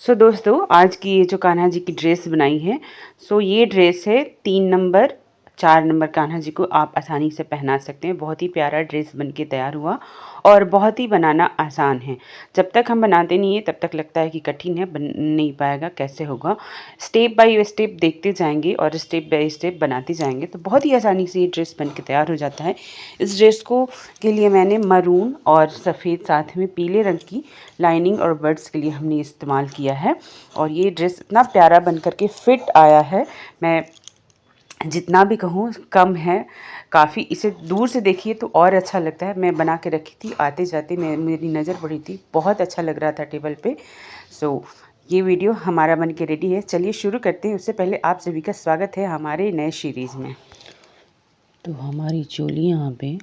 दोस्तों, आज की ये जो कान्हा जी की ड्रेस बनाई है, ये ड्रेस है 3 नंबर 4 नंबर कान्हा जी को आप आसानी से पहना सकते हैं। बहुत ही प्यारा ड्रेस बन के तैयार हुआ और बहुत ही बनाना आसान है। जब तक हम बनाते नहीं हैं तब तक लगता है कि कठिन है, बन नहीं पाएगा, कैसे होगा। स्टेप बाय स्टेप देखते जाएंगे और स्टेप बाय स्टेप बनाते जाएंगे तो बहुत ही आसानी से ये ड्रेस बन के तैयार हो जाता है। इस ड्रेस को के लिए मैंने मरून और सफ़ेद साथ में पीले रंग की लाइनिंग और बर्ड्स के लिए हमने इस्तेमाल किया है और ये ड्रेस इतना प्यारा बन कर के फिट आया है। मैं जितना भी कहूँ कम है, काफ़ी। इसे दूर से देखिए तो और अच्छा लगता है। मैं बना के रखी थी, आते जाते मेरी नज़र पड़ी थी, बहुत अच्छा लग रहा था टेबल पे। ये वीडियो हमारा बन के रेडी है। चलिए शुरू करते हैं। उससे पहले आप सभी का स्वागत है हमारे नए सीरीज़ में। तो हमारी चोली यहाँ पे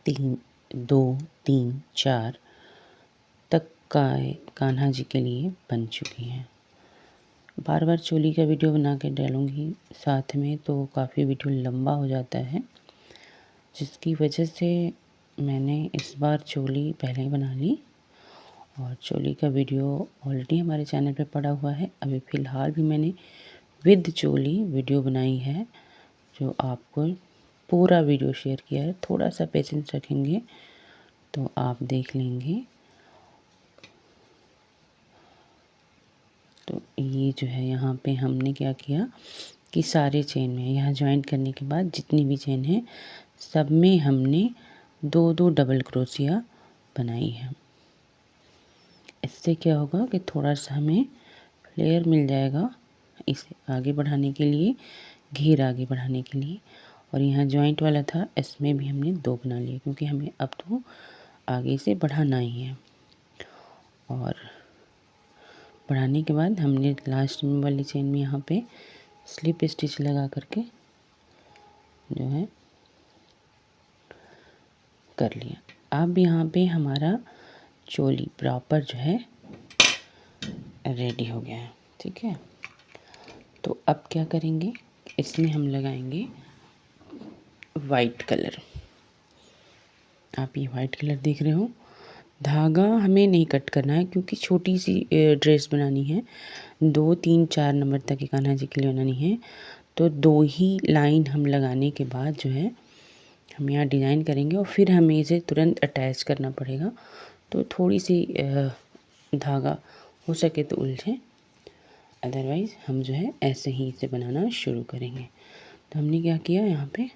3 2 3 4 तक का कान्हा जी के लिए बन चुकी हैं। बार बार चोली का वीडियो बना के डालूँगी साथ में तो काफ़ी वीडियो लंबा हो जाता है, जिसकी वजह से मैंने इस बार चोली पहले ही बना ली और चोली का वीडियो ऑलरेडी हमारे चैनल पे पड़ा हुआ है। अभी फ़िलहाल भी मैंने विद चोली वीडियो बनाई है, जो आपको पूरा वीडियो शेयर किया है। थोड़ा सा पेशेंस रखेंगे तो आप देख लेंगे। तो ये जो है यहाँ पे हमने क्या किया कि सारे चेन में यहाँ ज्वाइंट करने के बाद जितनी भी चेन है सब में हमने 2-2 डबल क्रोशिया बनाई है। इससे क्या होगा कि थोड़ा सा हमें फ्लेयर मिल जाएगा इसे आगे बढ़ाने के लिए, घेर आगे बढ़ाने के लिए। और यहाँ जॉइंट वाला था, इसमें भी हमने 2 बना लिए क्योंकि हमें अब तो आगे से बढ़ाना ही है। और बढ़ाने के बाद हमने लास्ट में वाली चेन में यहाँ पे स्लिप स्टिच लगा करके जो है कर लिया। अब यहाँ पे हमारा चोली प्रॉपर जो है रेडी हो गया है। ठीक है, तो अब क्या करेंगे, इसमें हम लगाएंगे वाइट कलर। आप ये वाइट कलर देख रहे हो। धागा हमें नहीं कट करना है क्योंकि छोटी सी ड्रेस बनानी है। 2 3 4 नंबर तक की कान्हा जी के लिए बनानी है, तो 2 ही लाइन हम लगाने के बाद जो है हम यहाँ डिज़ाइन करेंगे और फिर हमें इसे तुरंत अटैच करना पड़ेगा। तो थोड़ी सी धागा हो सके तो उलझे, अदरवाइज़ हम जो है ऐसे ही इसे बनाना शुरू करेंगे। तो हमने क्या किया, यहाँ पे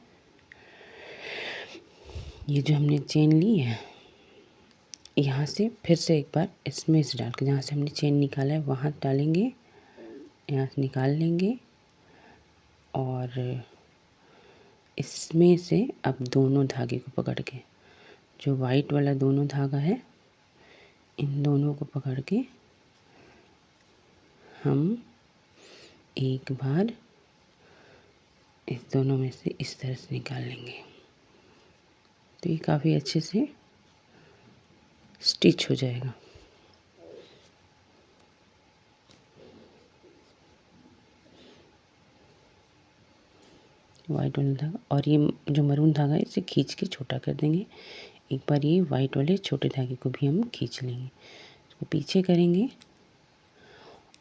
ये जो हमने चेन ली है यहाँ से फिर से एक बार इसमें से डाल के, जहाँ से हमने चेन निकाला है वहाँ डालेंगे, यहाँ से निकाल लेंगे और इसमें से अब दोनों धागे को पकड़ के, जो वाइट वाला दोनों धागा है इन दोनों को पकड़ के हम एक बार इस दोनों में से इस तरह से निकाल लेंगे। तो ये काफ़ी अच्छे से स्टिच हो जाएगा। वाइट वाला धागा और ये जो मरून धागा है इसे खींच के छोटा कर देंगे। एक बार ये वाइट वाले छोटे धागे को भी हम खींच लेंगे, इसको पीछे करेंगे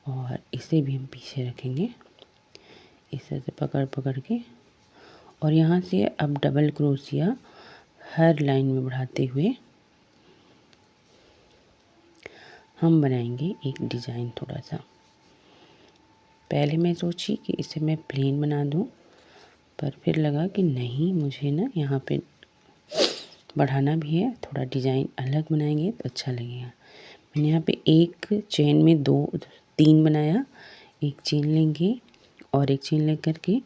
और इसे भी हम पीछे रखेंगे इस तरह से पकड़ पकड़ के। और यहाँ से अब डबल क्रोशिया हर लाइन में बढ़ाते हुए हम बनाएंगे एक डिज़ाइन। थोड़ा सा पहले मैं सोची कि इसे मैं प्लेन बना दूं, पर फिर लगा कि नहीं, मुझे ना यहाँ पे बढ़ाना भी है, थोड़ा डिज़ाइन अलग बनाएंगे तो अच्छा लगेगा। मैंने यहाँ पे एक चेन में 2-3 बनाया। एक चेन लेंगे और एक चेन ले करके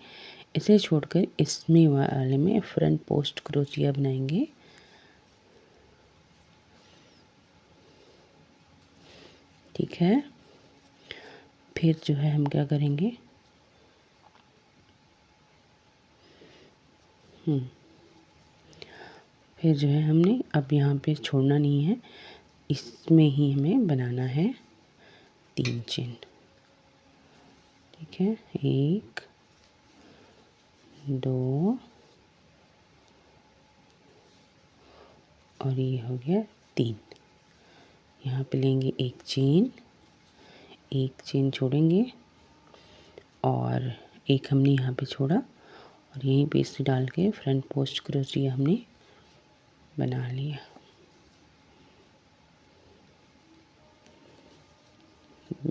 इसे छोड़कर इसमें वाले में फ्रंट पोस्ट क्रोशिया बनाएंगे। ठीक है, फिर जो है हम क्या करेंगे, फिर जो है हमने अब यहाँ पे छोड़ना नहीं है, इसमें ही हमें बनाना है 3 चेन। ठीक है, 1 2 और ये हो गया 3। यहाँ पे लेंगे एक चेन, एक चेन छोड़ेंगे और एक हमने यहाँ पे छोड़ा और यहीं पे इसे डाल के फ्रंट पोस्ट क्रोशिया हमने बना लिया।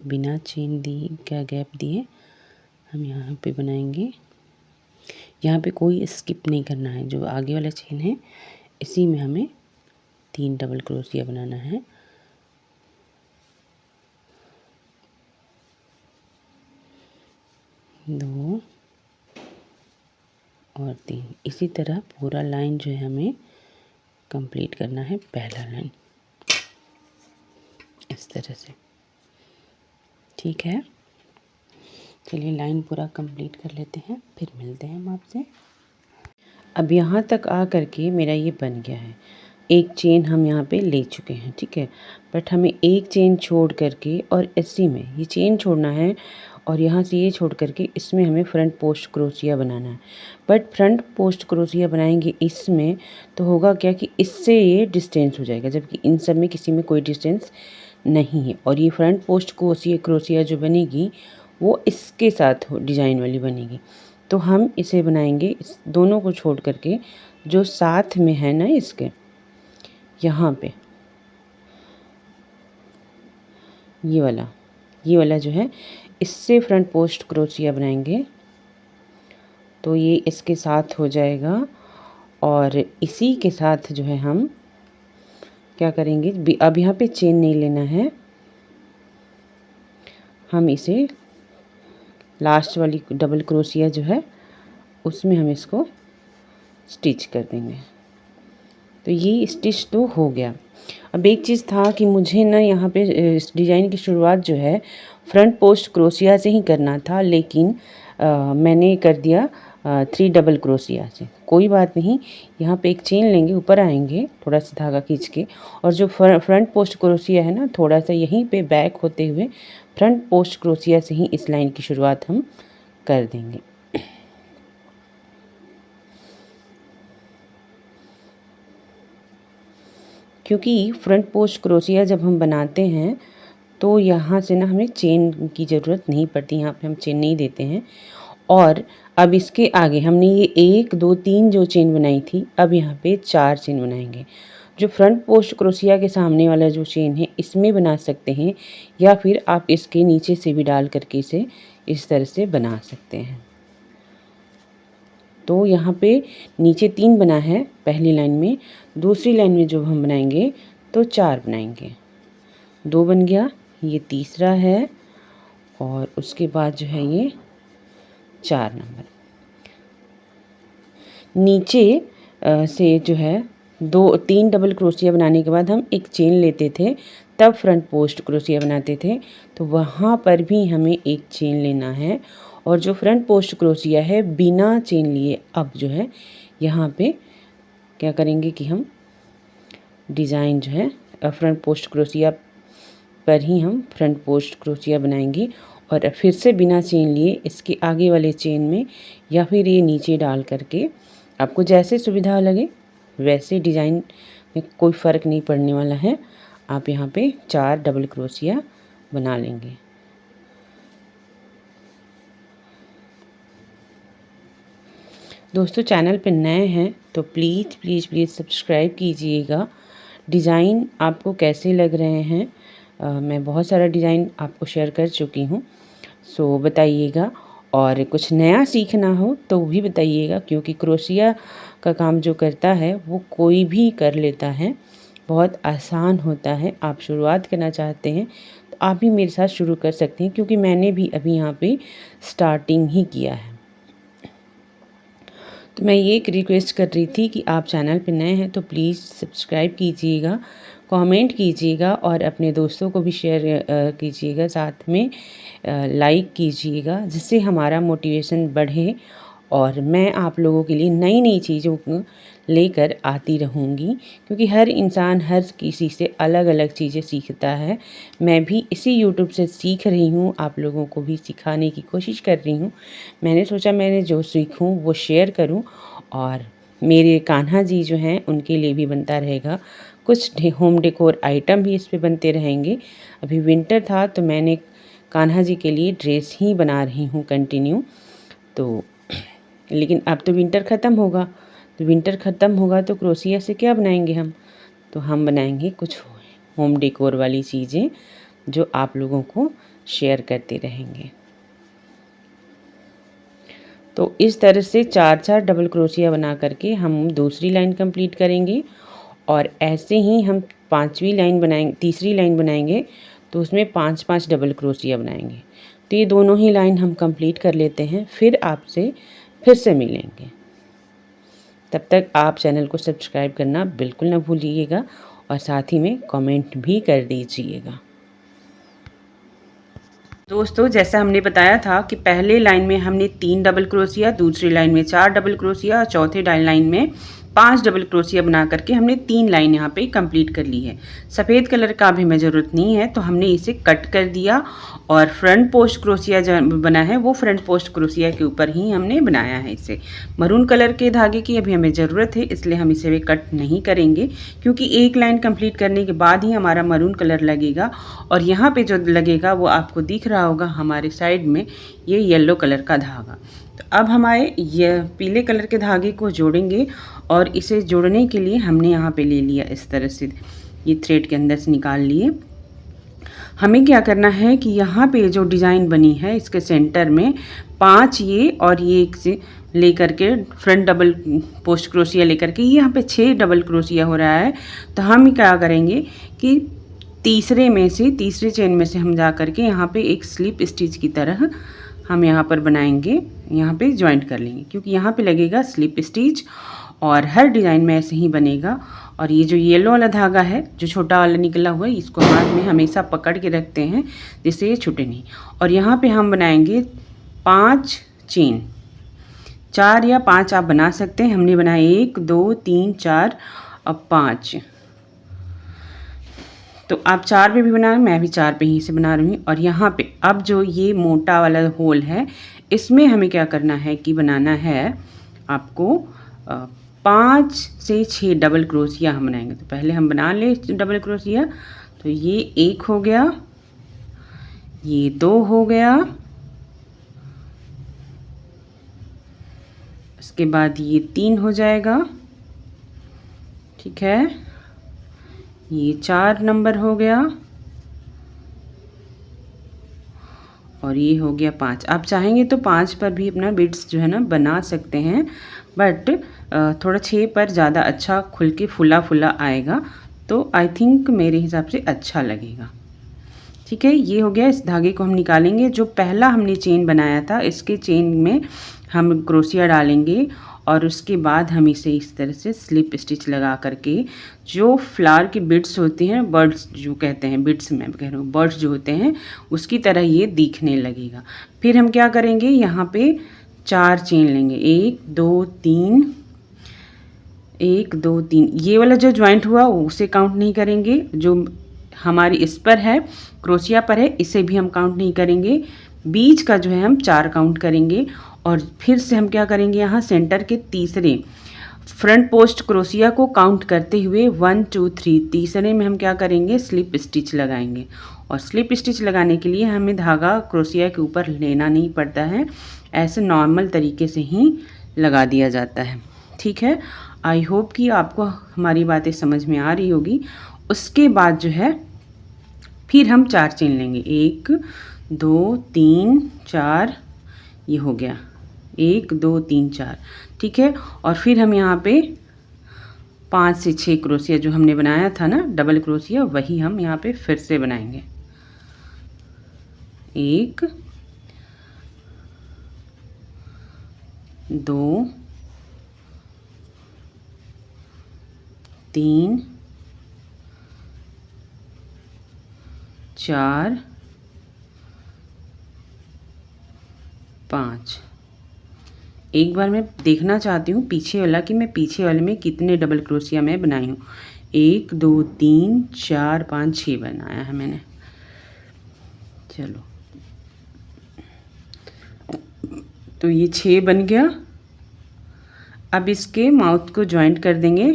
बिना चेन दी का गैप दिए हम यहाँ पे बनाएंगे। यहाँ पे कोई स्किप नहीं करना है, जो आगे वाला चेन है इसी में हमें 3 डबल क्रोशिया बनाना है। दो और 3, इसी तरह पूरा लाइन जो है हमें कंप्लीट करना है। पहला लाइन इस तरह से, ठीक है। चलिए लाइन पूरा कंप्लीट कर लेते हैं, फिर मिलते हैं हम आपसे। अब यहाँ तक आ करके मेरा ये बन गया है। एक चेन हम यहाँ पे ले चुके हैं, ठीक है, बट हमें एक चेन छोड़ करके और इसी में ये चेन छोड़ना है और यहाँ से ये छोड़ करके इसमें हमें फ्रंट पोस्ट क्रोशिया बनाना है। बट फ्रंट पोस्ट क्रोशिया बनाएंगे इसमें तो होगा क्या कि इससे ये डिस्टेंस हो जाएगा, जबकि इन सब में किसी में कोई डिस्टेंस नहीं है। और ये फ्रंट पोस्ट क्रोशिया जो बनेगी वो इसके साथ डिजाइन वाली बनेगी। तो हम इसे बनाएंगे इस दोनों को छोड़ करके, जो साथ में है ना इसके यहाँ पे ये वाला जो है, इससे फ्रंट पोस्ट क्रोशिया बनाएंगे तो ये इसके साथ हो जाएगा। और इसी के साथ जो है हम क्या करेंगे, अब यहाँ पे चेन नहीं लेना है, हम इसे लास्ट वाली डबल क्रोशिया जो है उसमें हम इसको स्टिच कर देंगे। तो ये स्टिच तो हो गया। अब एक चीज़ था कि मुझे ना यहाँ पे इस डिज़ाइन की शुरुआत जो है फ्रंट पोस्ट क्रोशिया से ही करना था, लेकिन मैंने कर दिया 3 डबल क्रोशिया से। कोई बात नहीं, यहाँ पे एक चेन लेंगे, ऊपर आएंगे थोड़ा सा धागा खींच के, और जो फ्रंट पोस्ट क्रोशिया है ना, थोड़ा सा यहीं पे बैक होते हुए फ्रंट पोस्ट क्रोशिया से ही इस लाइन की शुरुआत हम कर देंगे। क्योंकि फ्रंट पोस्ट क्रोशिया जब हम बनाते हैं तो यहाँ से ना हमें चेन की ज़रूरत नहीं पड़ती, यहाँ पे हम चेन नहीं देते हैं। और अब इसके आगे हमने ये 1 2 3 जो चेन बनाई थी, अब यहाँ पे 4 चेन बनाएंगे। जो फ्रंट पोस्ट क्रोशिया के सामने वाला जो चेन है इसमें बना सकते हैं, या फिर आप इसके नीचे से भी डाल करके इसे इस तरह से बना सकते हैं। तो यहाँ पे नीचे 3 बना है पहली लाइन में, दूसरी लाइन में जो हम बनाएंगे तो 4 बनाएंगे। 2 बन गया, ये तीसरा है, और उसके बाद जो है ये 4 नंबर। नीचे से जो है 3 डबल क्रोशिया बनाने के बाद हम एक चेन लेते थे, तब फ्रंट पोस्ट क्रोशिया बनाते थे। तो वहाँ पर भी हमें एक चेन लेना है, और जो फ्रंट पोस्ट क्रोशिया है बिना चेन लिए अब जो है यहाँ पे क्या करेंगे कि हम डिज़ाइन जो है फ्रंट पोस्ट क्रोशिया पर ही हम फ्रंट पोस्ट क्रोशिया बनाएंगे। और फिर से बिना चेन लिए इसके आगे वाले चेन में या फिर ये नीचे डाल करके, आपको जैसे सुविधा लगे वैसे, डिज़ाइन में कोई फ़र्क नहीं पड़ने वाला है, आप यहाँ पे 4 डबल क्रोशिया बना लेंगे। दोस्तों चैनल पे नए हैं तो प्लीज़ प्लीज़ प्लीज़ सब्सक्राइब कीजिएगा। डिज़ाइन आपको कैसे लग रहे हैं, मैं बहुत सारा डिज़ाइन आपको शेयर कर चुकी हूँ, सो बताइएगा। और कुछ नया सीखना हो तो भी बताइएगा, क्योंकि क्रोशिया का काम जो करता है वो कोई भी कर लेता है, बहुत आसान होता है। आप शुरुआत करना चाहते हैं तो आप भी मेरे साथ शुरू कर सकते हैं, क्योंकि मैंने भी अभी यहाँ पे स्टार्टिंग ही किया है। तो मैं ये एक रिक्वेस्ट कर रही थी कि आप चैनल पे नए हैं तो प्लीज़ सब्सक्राइब कीजिएगा, कमेंट कीजिएगा और अपने दोस्तों को भी शेयर कीजिएगा, साथ में लाइक कीजिएगा, जिससे हमारा मोटिवेशन बढ़े और मैं आप लोगों के लिए नई नई चीज़ों को लेकर आती रहूँगी। क्योंकि हर इंसान हर किसी से अलग अलग चीज़ें सीखता है। मैं भी इसी यूट्यूब से सीख रही हूँ, आप लोगों को भी सिखाने की कोशिश कर रही हूँ। मैंने सोचा मैंने जो सीखूँ वो शेयर करूँ, और मेरे कान्हा जी जो हैं उनके लिए भी बनता रहेगा। कुछ होम डेकोर आइटम भी इस पे बनते रहेंगे। अभी विंटर था तो मैंने कान्हा जी के लिए ड्रेस ही बना रही हूँ कंटिन्यू। तो लेकिन अब तो विंटर ख़त्म होगा, तो विंटर ख़त्म होगा तो क्रोशिया से क्या बनाएंगे हम? तो हम बनाएंगे कुछ होम डेकोर वाली चीज़ें जो आप लोगों को शेयर करते रहेंगे। तो इस तरह से 4-4 डबल क्रोशिया बना करके हम दूसरी लाइन कंप्लीट करेंगे और ऐसे ही हम तीसरी लाइन बनाएंगे तो उसमें 5-5 डबल क्रोशिया बनाएंगे। तो ये दोनों ही लाइन हम कंप्लीट कर लेते हैं, फिर आपसे फिर से मिलेंगे। तब तक आप चैनल को सब्सक्राइब करना बिल्कुल ना भूलिएगा और साथ ही में कमेंट भी कर दीजिएगा। दोस्तों जैसा हमने बताया था कि पहले लाइन में हमने 3 डबल क्रोशिया, दूसरी लाइन में 4 डबल क्रोशिया और चौथे लाइन में 5 डबल क्रोशिया बना करके हमने 3 लाइन यहाँ पे कंप्लीट कर ली है। सफ़ेद कलर का भी हमें ज़रूरत नहीं है तो हमने इसे कट कर दिया और फ्रंट पोस्ट क्रोशिया जो बना है वो फ्रंट पोस्ट क्रोशिया के ऊपर ही हमने बनाया है। इसे मरून कलर के धागे की अभी हमें ज़रूरत है, इसलिए हम इसे भी कट नहीं करेंगे क्योंकि एक लाइन कंप्लीट करने के बाद ही हमारा मरून कलर लगेगा और यहाँ पे जो लगेगा वो आपको दिख रहा होगा हमारे साइड में, ये येलो कलर का धागा। तो अब हमारे ये पीले कलर के धागे को जोड़ेंगे और इसे जोड़ने के लिए हमने यहाँ पे ले लिया इस तरह से, ये थ्रेड के अंदर से निकाल लिए। हमें क्या करना है कि यहाँ पे जो डिज़ाइन बनी है इसके सेंटर में 5 ये और ये एक से लेकर के फ्रंट डबल पोस्ट क्रोशिया लेकर के यहाँ पे 6 डबल क्रोशिया हो रहा है। तो हम क्या करेंगे कि तीसरे चेन में से हम जा कर के यहाँ पे एक स्लिप स्टिच की तरह हम यहाँ पर बनाएंगे, यहाँ पे ज्वाइंट कर लेंगे क्योंकि यहाँ पे लगेगा स्लिप स्टिच और हर डिज़ाइन में ऐसे ही बनेगा। और ये जो येलो वाला धागा है जो छोटा वाला निकला हुआ है इसको हाथ में हमेशा पकड़ के रखते हैं जिससे ये छूटे नहीं। और यहाँ पे हम बनाएंगे 5 चेन, 4 या 5 आप बना सकते हैं। हमने बनाया 1 2 3 4 अब 5, तो आप 4 पे भी बनाएं, मैं भी 4 पे ही से बना रही हूँ। और यहाँ पे अब जो ये मोटा वाला होल है इसमें हमें क्या करना है कि बनाना है आपको 5 से 6 डबल क्रोशिया हम बनाएंगे। तो पहले हम बना ले डबल क्रोशिया, तो ये 1 हो गया, ये 2 हो गया, उसके बाद ये 3 हो जाएगा, ठीक है, ये 4 नंबर हो गया और ये हो गया 5। आप चाहेंगे तो 5 पर भी अपना बीड्स जो है ना बना सकते हैं, बट थोड़ा 6 पर ज़्यादा अच्छा खुल के फुला फुला आएगा, तो आई थिंक मेरे हिसाब से अच्छा लगेगा। ठीक है, ये हो गया। इस धागे को हम निकालेंगे। जो पहला हमने चेन बनाया था इसके चेन में हम क्रोशिया डालेंगे और उसके बाद हम इसे इस तरह से स्लिप स्टिच लगा करके जो फ्लावर की बिट्स होती हैं, बर्ड्स जो कहते हैं, बिट्स मैं कह रहा हूँ, बर्ड्स जो होते हैं उसकी तरह ये दिखने लगेगा। फिर हम क्या करेंगे, यहाँ पे 4 चेन लेंगे, 1 2 3, 1 2 3। ये वाला जो ज्वाइंट हुआ उसे काउंट नहीं करेंगे, जो हमारी इस पर है क्रोशिया पर है इसे भी हम काउंट नहीं करेंगे। बीच का जो है हम 4 काउंट करेंगे और फिर से हम क्या करेंगे, यहाँ सेंटर के तीसरे फ्रंट पोस्ट क्रोशिया को काउंट करते हुए 1 2 3, तीसरे में हम क्या करेंगे, स्लिप स्टिच लगाएंगे। और स्लिप स्टिच लगाने के लिए हमें धागा क्रोशिया के ऊपर लेना नहीं पड़ता है, ऐसे नॉर्मल तरीके से ही लगा दिया जाता है। ठीक है, आई होप कि आपको हमारी बातें समझ में आ रही होगी। उसके बाद जो है फिर हम 4 चेन लेंगे, 1 2 3 4, ये हो गया 1 2 3 4, ठीक है। और फिर हम यहाँ पे 5 से 6 क्रोशिया जो हमने बनाया था ना डबल क्रोशिया, वही हम यहाँ पे फिर से बनाएंगे। 1 2 3 4 5। एक बार मैं देखना चाहती हूँ पीछे वाला कि मैं पीछे वाले में कितने डबल क्रोशिया मैं बनाई हूँ। 1 2 3 4 5 6 बनाया है मैंने। चलो, तो ये 6 बन गया। अब इसके माउथ को ज्वाइंट कर देंगे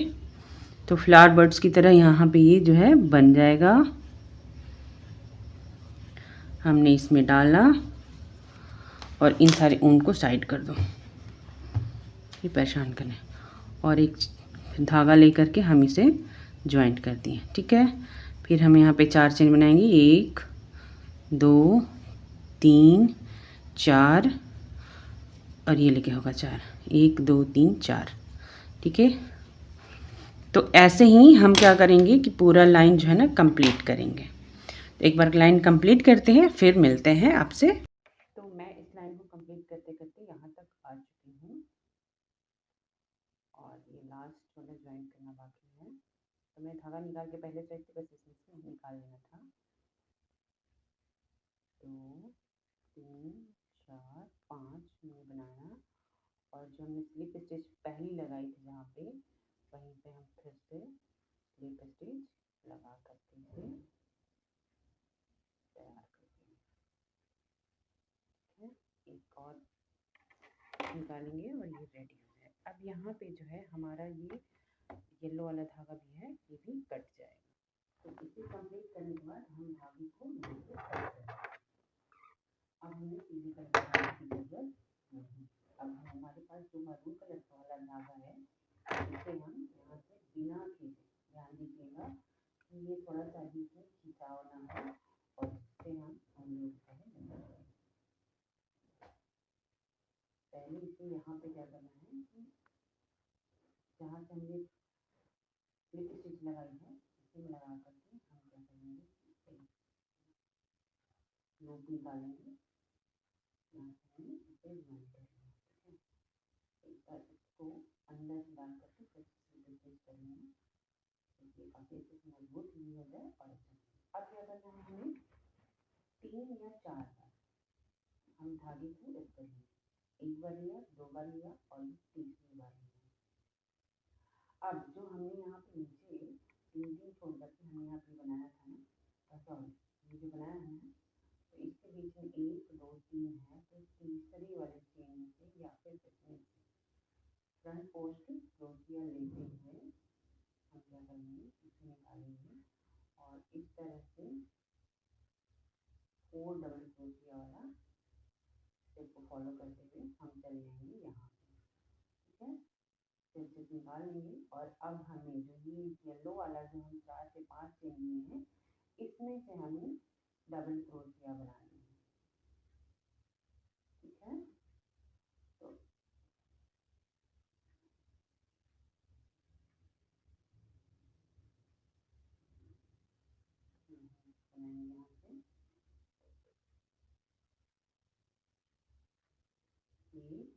तो फ्लावर बर्ड्स की तरह यहाँ पे ये जो है बन जाएगा। हमने इसमें डाला और इन सारे ऊन को साइड कर दो, ये परेशान करें, और एक धागा लेकर के हम इसे जॉइंट कर दिए। ठीक है, फिर हम यहाँ पे 4 चेन बनाएंगे, 1 2 3 4 और ये लेके होगा 4, 1 2 3 4। ठीक है, तो ऐसे ही हम क्या करेंगे कि पूरा लाइन जो है ना कंप्लीट करेंगे। तो एक बार लाइन कंप्लीट करते हैं, फिर मिलते हैं आपसे। तो मैं इस लाइन को कंप्लीट करते करते यहाँ तक आ चुकी हूँ और ये लास्ट वाला ज्वाइन करना बाकी है। तो मैं धागा निकाल के पहले साइड से बस इसमें से निकाल लेना था। 2 3 4 5 मैंने बनाया और जो हमने स्लिप स्टिच पहली लगाई थी जहाँ पे, वहीं पे हम फिर से स्लिप स्टिच लगा करके इसे तैयार करते हैं। एक और निकालेंगे और ये रेडी हो जाए। अब यहाँ पे जो है हमारा ये येलो वाला धागा भी है, ये भी कट जाएगा। तो इसे कंप्लीट करने के बाद हम धागे को नीचे कट करेंगे। अब हमें पीले कलर का धागे की जरूरत नहीं। अब हमारे पास जो मरून कलर का वाला धागा है, इसे हम यहाँ से बिना खींचे, ध्यान दीजिएगा कि ये थोड़ा सा भी खिंचाव ना हो, और इससे हम लोग पहले इसे यहाँ पे क्या करना है कि जहाँ से हमने स्लिप स्टिच लगाई है, इसे लगा करके हम क्या करेंगे, लूप निकालेंगे, यहाँ से हमें इसे ज्वाइन करना है। एक बार इसको अंदर डाल करके फिर स्लिप स्टिच करेंगे, क्योंकि काफ़ी अच्छे से मजबूत भी हो जाए। और अब क्या करना है, हमें 3 या 4 बार हम धागे को इस पर लिया, एक बार लिया, 2 बार लिया और तीसरी बार लिया। अब जो हमने यहाँ पे नीचे 3 छोड़ करके हमने यहाँ पे बनाया था ना, सॉरी ये जो बनाया है ना, तो इसके बीच में 1 2 3 है, तो तीसरी वाली चेन से या फिर इसमें फ्रंट पोस्ट क्रोशिया लेते हुए हम क्या करेंगे, इसे निकालेंगे और इस तरह से 4 डबल क्रोशिया वाला स्टेप को फॉलो करते हुए हम चल जाएंगे यहाँ पे। ठीक है, फिर से निकाल लेंगे और अब हमें जो ये येलो वाला जो हम 4 से 5 चेन लिए हैं, इसमें से हमें डबल क्रोशिया बनानी है। ठीक है, तो बनाएंगे यहाँ से 1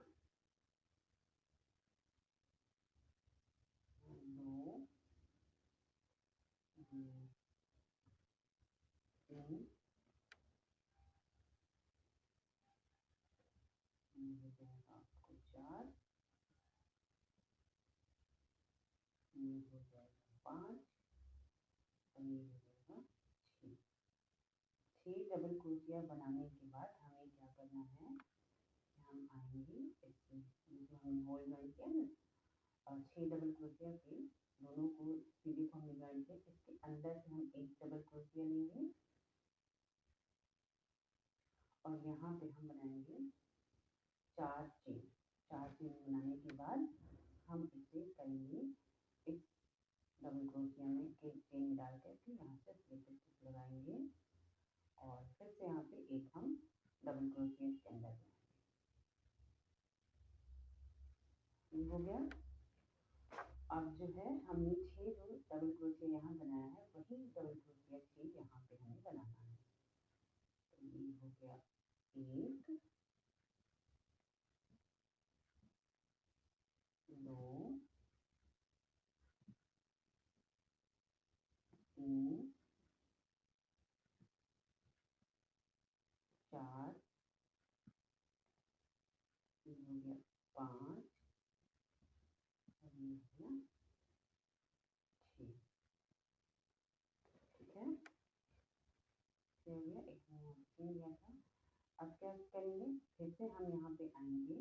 2 3 हो जाएगा आपको 4, ये हो जाएगा 5 और ये हो जाएगा 6। 6 डबल क्रोशिया बनाने के बाद हमें क्या करना है, हम आएंगे इससे जो हमने होल ज्वाइन किया ना, और 6 डबल क्रोशिया के दोनों को सीधे को हमने ज्वाइन किया, इसके अंदर से हम एक डबल क्रोशिया लेंगे और यहाँ पे हम बनाएंगे 4 चेन। 4 चेन बनाने के बाद हम इसे करेंगे इस डबल क्रोशिया में एक चेन डाल करके यहाँ से स्लिप स्टिच लगाएंगे और फिर से यहाँ पे एक हम डबल क्रोशिया के अंदर बनाएंगे। हो गया। अब जो है हमने 6 जो डबल क्रोशिया यहाँ बनाया है, वही डबल क्रोशिया 6 यहाँ पे हमें बनाना है। तो ये हो गया 1 2 3 4, ये हो गया 5 और ये हो गया 6। ठीक है, ये हो गया, एक मैंने लिया था। अब क्या करेंगे, फिर से हम यहाँ पे आएंगे,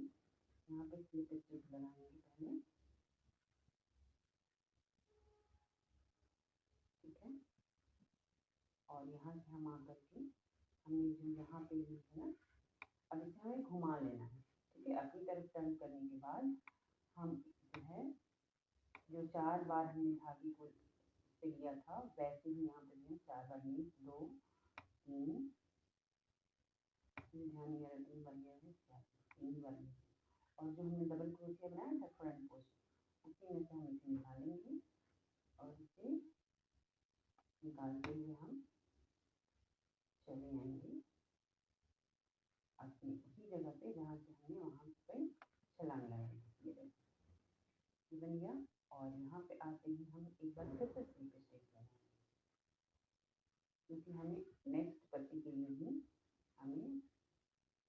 यहाँ पे स्लिप स्टिच लगाएंगे पहले। ठीक है, और यहाँ से हम आकर के हमने जो यहाँ पे ली है ना, अब इसे हमें घुमा लेना है। ठीक है, अपनी तरफ टर्न करने के बाद हम जो है जो 4 बार हमने धागे को से लिया था वैसे ही यहाँ पे भी 4 बार लिए, 2 3 ध्यान दिया 3 बार लिया है, 3 बार लिए। और जो हमने डबल क्रोशिया बनाया था फ्रंट पोस्ट उसी में से हम इसे निकालेंगे और इसे निकालते हुए हम चले आएंगे अपनी उसी जगह पे जहाँ से हमने वहाँ पे छलांग लगाई। ये बन गया। और यहाँ पे आते ही हम एक बार फिर से स्लिप स्टिच लगाएंगे क्योंकि हमें नेक्स्ट पट्टी के लिए भी हमें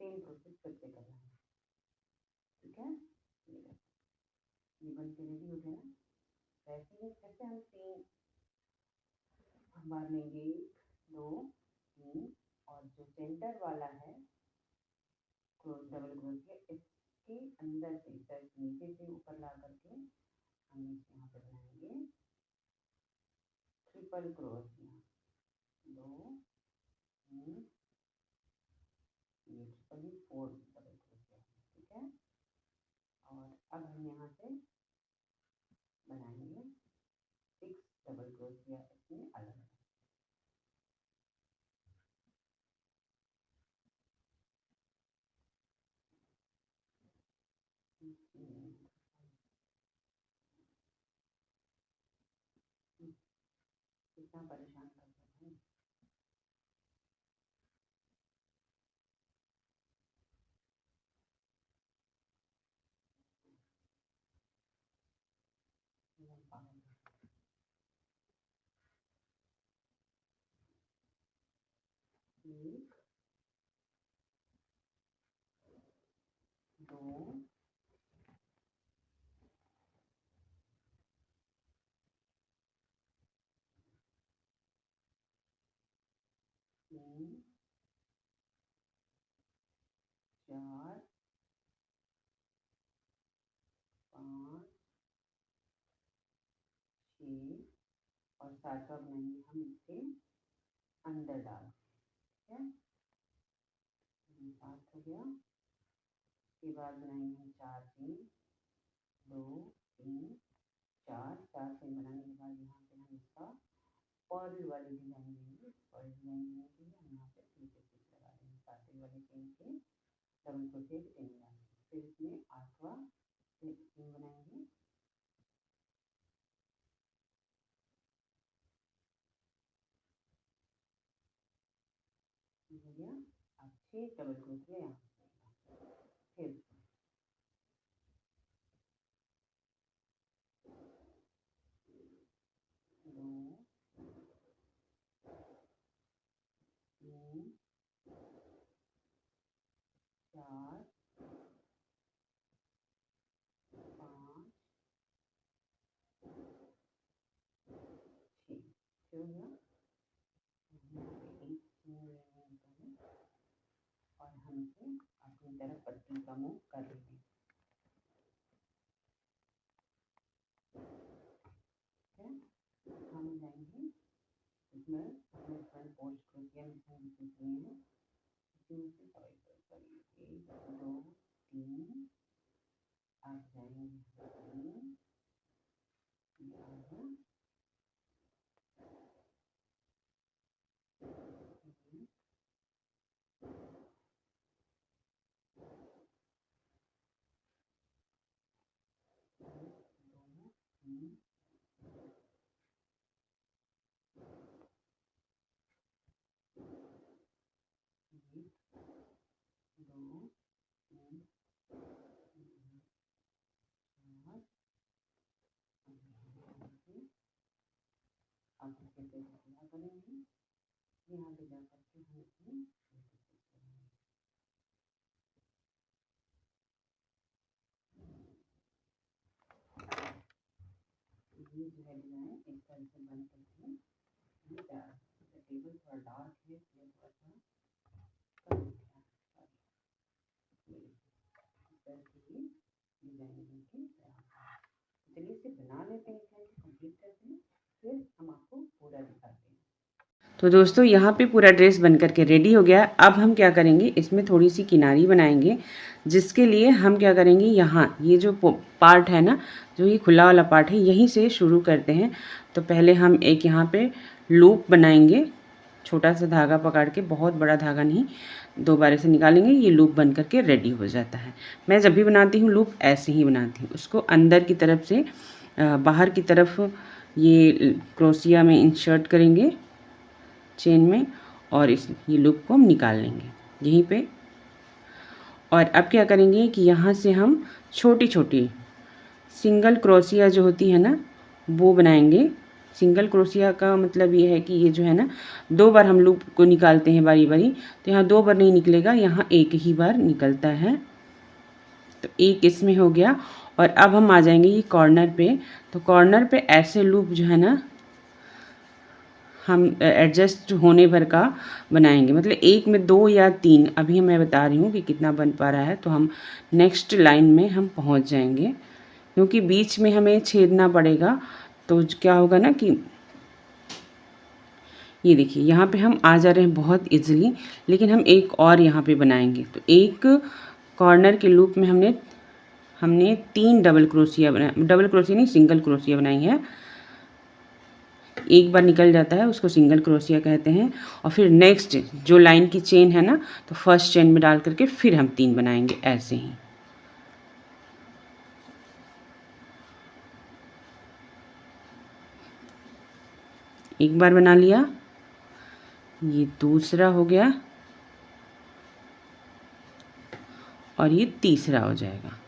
सेम प्रोसेस फिर से करना है। ठीक है, ये बन के रेडी हो गया ना। वैसे ही फिर से हम 3 बार लेंगे, 2 3 और जो सेंटर वाला है डबल क्रोशिया इसके अंदर से नीचे से ऊपर ला करके हम यहाँ पे बनाएंगे ट्रिपल क्रोशिया, 2 3 ये ट्रिपल 4 डबल क्रोशिया। ठीक है, और अब हम यहाँ से बनाएंगे 6 डबल क्रोशिया इसमें अलग अलग। कितना परेशान करते हैं। एक 2 3 4 5 6 और 7वां बनाएंगे हम इसके अंदर डाल। ठीक है, 7 हो गया। उसके बाद बनाएंगे हम 4 3 2 3 4 4 चेन बनाने के बाद यहाँ पे हम इसका पर्ल वाली डिजाइन देंगे। पर्ल डिजाइन देने के लिए हम यहाँ पे 3 स्टिच लगा देंगे 7 वाली चेन के डबल क्रोशिया की चेन लगाएंगे। फिर इसमें 8वां चेन बनाएंगे। हो गया। अब 6 डबल क्रोशिया यहाँ फिर 2 3 4 5 6 हो गया। एक चेन और हम इसे अपनी तरफ पट्टी का मुंह कर लेंगे। हम जाएंगे इसमें अपने फ्रंट पोस्ट क्रोशिया में सीखनी है। इसमें से सॉरी 1 2 3 आप जाएंगे 3 अब इसके क्या करेंगे यहाँ पे जा करके हम इसमें ये जो है डिजाइन इस तरह से बन करके ये टेबल थोड़ा डार्क है इसलिए थोड़ा सा कम है। इस तरह से ये डिजाइन बन के तैयार। चलिए इसे बना लेते हैं, कंप्लीट करते हैं, फिर हम आपको पूरा दिखाते हैं। तो दोस्तों यहाँ पे पूरा ड्रेस बन करके रेडी हो गया। अब हम क्या करेंगे, इसमें थोड़ी सी किनारी बनाएंगे, जिसके लिए हम क्या करेंगे, यहाँ ये जो पार्ट है ना, जो ये खुला वाला पार्ट है, यहीं से शुरू करते हैं। तो पहले हम एक यहाँ पे लूप बनाएंगे, छोटा सा धागा पकड़ के, बहुत बड़ा धागा नहीं, दोबारा से निकालेंगे, ये लूप बन करके रेडी हो जाता है। मैं जब भी बनाती हूँ लूप ऐसे ही बनाती हूँ। उसको अंदर की तरफ से बाहर की तरफ ये क्रोशिया में इंसर्ट करेंगे चेन में, और ये लूप को हम निकाल लेंगे यहीं पे। और अब क्या करेंगे कि यहाँ से हम छोटी छोटी सिंगल क्रोशिया जो होती है ना, वो बनाएंगे। सिंगल क्रोशिया का मतलब ये है कि ये जो है ना, 2 बार हम लूप को निकालते हैं बारी बारी, तो यहाँ 2 बार नहीं निकलेगा, यहाँ एक ही बार निकलता है। तो एक इसमें हो गया। और अब हम आ जाएंगे ये कॉर्नर पे। तो कॉर्नर पे ऐसे लूप जो है ना, हम एडजस्ट होने भर का बनाएंगे, मतलब एक में 2 या 3, अभी मैं बता रही हूँ कि कितना बन पा रहा है। तो हम नेक्स्ट लाइन में हम पहुँच जाएंगे, क्योंकि बीच में हमें छेदना पड़ेगा। तो क्या होगा ना कि ये देखिए यहाँ पे हम आ जा रहे हैं बहुत इजीली, लेकिन हम एक और यहाँ पे बनाएंगे। तो एक कॉर्नर के लूप में हमने 3 डबल क्रोशिया बनाया, डबल क्रोशिया नहीं, सिंगल क्रोशिया बनाई है। एक बार निकल जाता है, उसको सिंगल क्रोशिया कहते हैं। और फिर नेक्स्ट जो लाइन की चेन है ना, तो फर्स्ट चेन में डाल करके फिर हम 3 बनाएंगे ऐसे ही। एक बार बना लिया, ये दूसरा हो गया, और ये तीसरा हो जाएगा।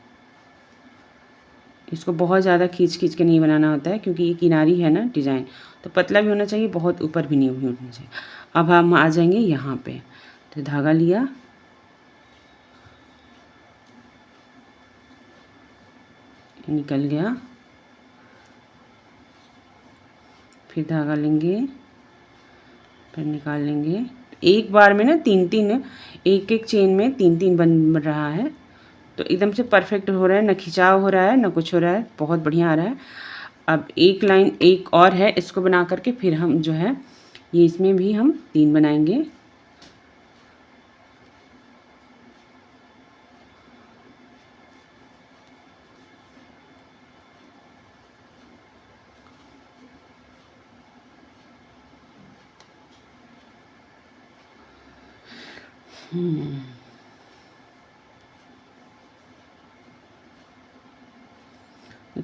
इसको बहुत ज़्यादा खींच खींच के नहीं बनाना होता है, क्योंकि ये किनारी है ना डिज़ाइन, तो पतला भी होना चाहिए, बहुत ऊपर भी नहीं होना चाहिए। अब हम आ जाएंगे यहाँ पे। तो धागा लिया, निकल गया, फिर धागा लेंगे, फिर निकाल लेंगे। एक बार में ना 3-3, एक चेन में 3-3 बन रहा है। तो एकदम से परफेक्ट हो रहा है, ना खिंचाव हो रहा है ना कुछ हो रहा है, बहुत बढ़िया आ रहा है। अब एक लाइन एक और है, इसको बना करके फिर हम जो है ये इसमें भी हम 3 बनाएंगे।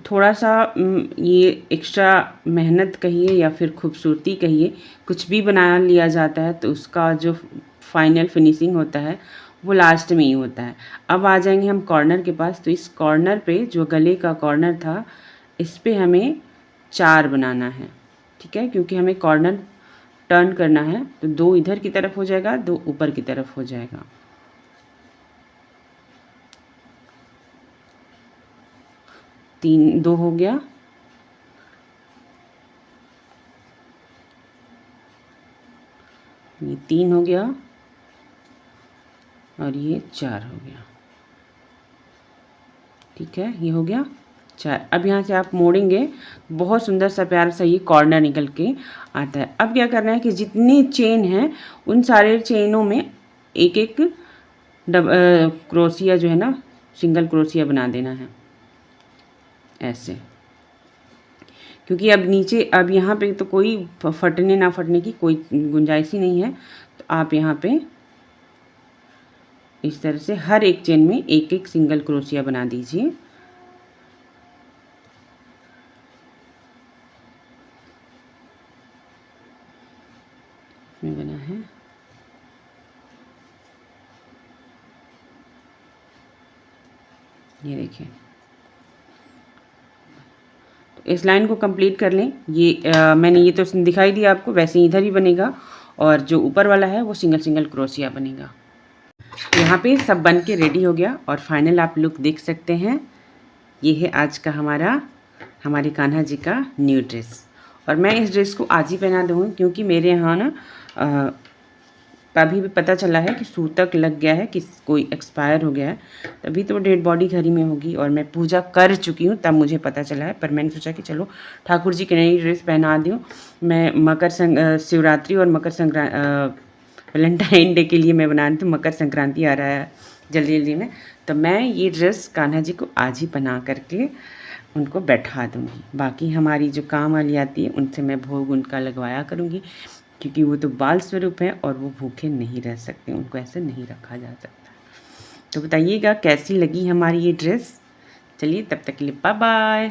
थोड़ा सा ये एक्स्ट्रा मेहनत कहिए या फिर खूबसूरती कहिए, कुछ भी बना लिया जाता है तो उसका जो फाइनल फिनिशिंग होता है वो लास्ट में ही होता है। अब आ जाएंगे हम कॉर्नर के पास। तो इस कॉर्नर पे जो गले का कॉर्नर था, इस पे हमें 4 बनाना है, ठीक है, क्योंकि हमें कॉर्नर टर्न करना है। तो 2 इधर की तरफ हो जाएगा, 2 ऊपर की तरफ हो जाएगा। 2 हो गया, ये 3 हो गया, और ये 4 हो गया, ठीक है, ये हो गया 4। अब यहाँ से आप मोड़ेंगे, बहुत सुंदर सा प्यारा सा ये कॉर्नर निकल के आता है। अब क्या करना है कि जितनी चेन है उन सारे चेनों में एक एक क्रोशिया जो है ना, सिंगल क्रोशिया बना देना है ऐसे, क्योंकि अब नीचे, अब यहाँ पे तो कोई फटने ना फटने की कोई गुंजाइश ही नहीं है। तो आप यहाँ पे इस तरह से हर एक चेन में एक एक सिंगल क्रोशिया बना दीजिए। इसमें बना है, ये देखिए। तो इस लाइन को कंप्लीट कर लें। ये मैंने ये तो दिखाई दिया आपको, वैसे ही इधर ही बनेगा, और जो ऊपर वाला है वो सिंगल सिंगल क्रोशिया बनेगा। यहाँ पे सब बन के रेडी हो गया, और फाइनल आप लुक देख सकते हैं। ये है आज का हमारे कान्हा जी का न्यू ड्रेस। और मैं इस ड्रेस को आज ही पहना दूँ, क्योंकि मेरे यहाँ ना अभी भी पता चला है कि सूतक लग गया है, कि कोई एक्सपायर हो गया है, तभी तो डेड बॉडी घर ही में होगी। और मैं पूजा कर चुकी हूँ तब मुझे पता चला है, पर मैंने सोचा कि चलो ठाकुर जी की नई ड्रेस पहना दूँ। मैं शिवरात्रि और वैलेंटाइन डे के लिए मैं बना रही थी, मकर संक्रांति आ रहा है जल्दी जल्दी में, तो मैं ये ड्रेस कान्हा जी को आज ही बना करके उनको बैठा दूँगी। बाकी हमारी जो काम वाली आती है उनसे मैं भोग उनका लगवाया करूँगी, क्योंकि वो तो बाल स्वरूप हैं और वो भूखे नहीं रह सकते, उनको ऐसे नहीं रखा जा सकता। तो बताइएगा कैसी लगी हमारी ये ड्रेस। चलिए तब तक के लिए बाय बाय।